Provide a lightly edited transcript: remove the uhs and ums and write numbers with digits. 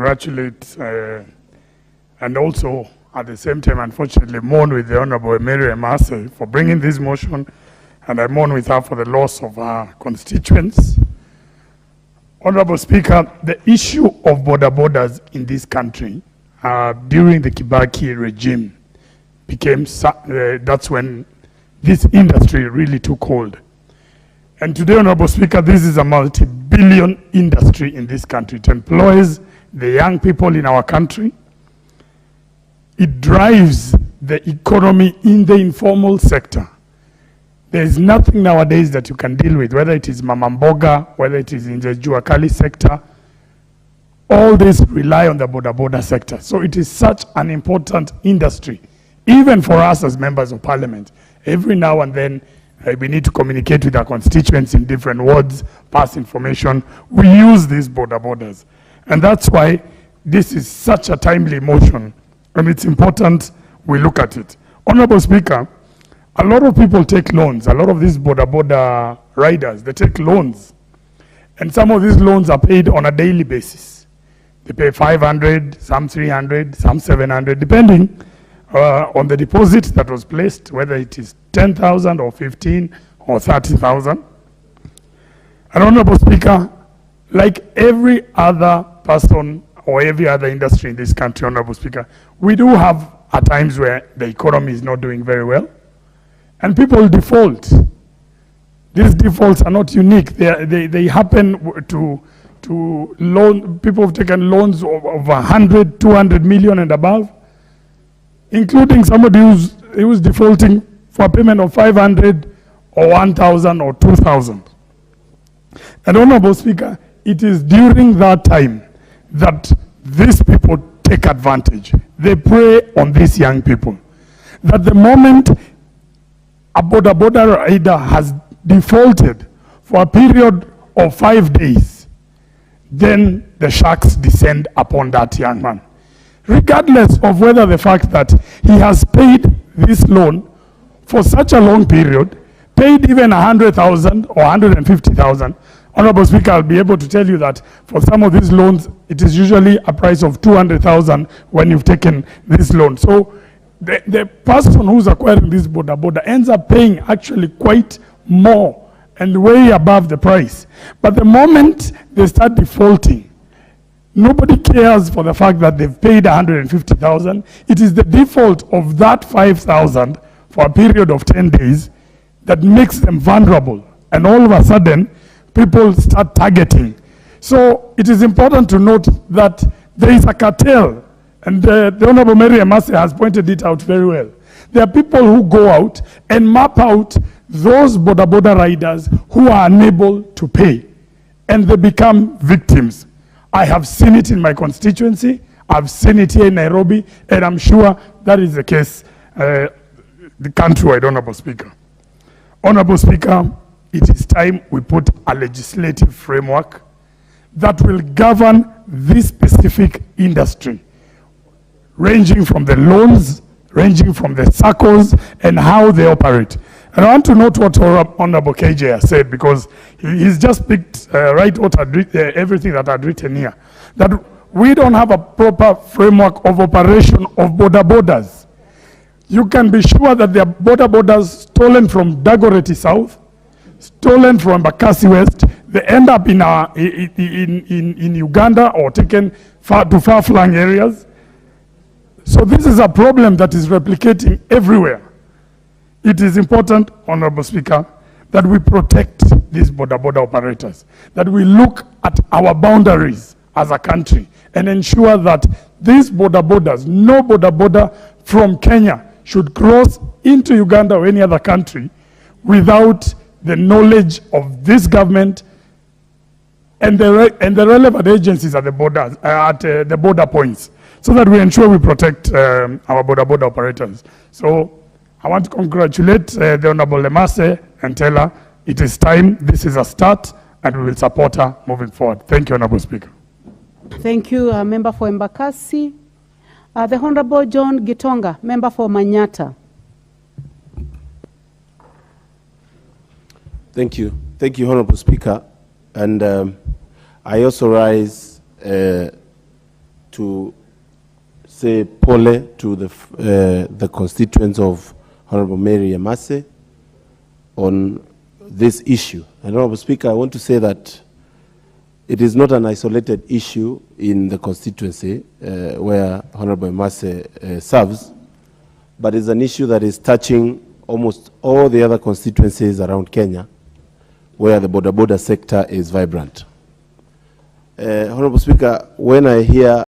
congratulate and also at the same time, unfortunately, mourn with the Honorable Emase for bringing this motion, and I mourn with her for the loss of her constituents. Honorable Speaker, the issue of border borders in this country during the Kibaki regime became, that's when this industry really took hold. And today, Honorable Speaker, this is a multi-billion industry in this country. It employs the young people in our country. It drives the economy in the informal sector. There is nothing nowadays that you can deal with, whether it is Mama Mboga, whether it is in the Juakali sector. All this rely on the border sector. So it is such an important industry, even for us as members of parliament. Every now and then, we need to communicate with our constituents in different wards, pass information. We use these borders. And that's why this is such a timely motion. And it's important we look at it. Honorable Speaker, a lot of people take loans. A lot of these border riders, they take loans. And some of these loans are paid on a daily basis. They pay 500, some 300, some 700, depending on the deposit that was placed, whether it is 10,000 or 15 or 30,000. And Honorable Speaker, like every other person or every other industry in this country, Honorable Speaker, we do have at times where the economy is not doing very well, and people default. These defaults are not unique. They happen to loan. People have taken loans of 100, 200 million and above, including somebody who's defaulting for a payment of 500 or 1,000 or 2,000. And Honorable Speaker, it is during that time that these people take advantage. They prey on these young people. That the moment a border rider has defaulted for a period of 5 days, then the sharks descend upon that young man. Regardless of whether the fact that he has paid this loan for such a long period, paid even 100,000 or 150,000, Honorable Speaker, I'll be able to tell you that for some of these loans, it is usually a price of 200,000 when you've taken this loan. So the person who's acquiring this border ends up paying actually quite more and way above the price. But the moment they start defaulting, nobody cares for the fact that they've paid 150,000. It is the default of that 5,000 for a period of 10 days that makes them vulnerable. And all of a sudden, people start targeting. So it is important to note that there is a cartel, and the Honorable Mary Emase has pointed it out very well. There are people who go out and map out those border riders who are unable to pay, and they become victims. I have seen it in my constituency, I've seen it here in Nairobi, and I'm sure that is the case the countrywide, Honorable Speaker. Honorable Speaker, it is time we put a legislative framework that will govern this specific industry, ranging from the loans, ranging from the circles, and how they operate. And I want to note what Honorable KJ has said, because he's just picked right what everything that I'd written here, that we don't have a proper framework of operation of borders. You can be sure that there are borders stolen from Dagoretti South, stolen from Bakassi West. They end up in Uganda or taken to far-flung areas. So this is a problem that is replicating everywhere. It is important, Honorable Speaker, that we protect these border operators, that we look at our boundaries as a country and ensure that these borders, no border from Kenya should cross into Uganda or any other country without the knowledge of this government and the relevant agencies at the borders, at the border points, so that we ensure we protect our border operators. So I want to congratulate the Honorable Emase and tell her it is time, this is a start, and we will support her moving forward. Thank you, Honorable Speaker. Thank you, Member for Embakasi. The Honorable John Gitonga, Member for Manyata. Thank you. Thank you, Honorable Speaker. And I also rise to say pole to the constituents of Honorable Mary Emase on this issue. And Honorable Speaker, I want to say that it is not an isolated issue in the constituency where Honorable Emase serves, but it's an issue that is touching almost all the other constituencies around Kenya where the border sector is vibrant. Honorable Speaker, when I hear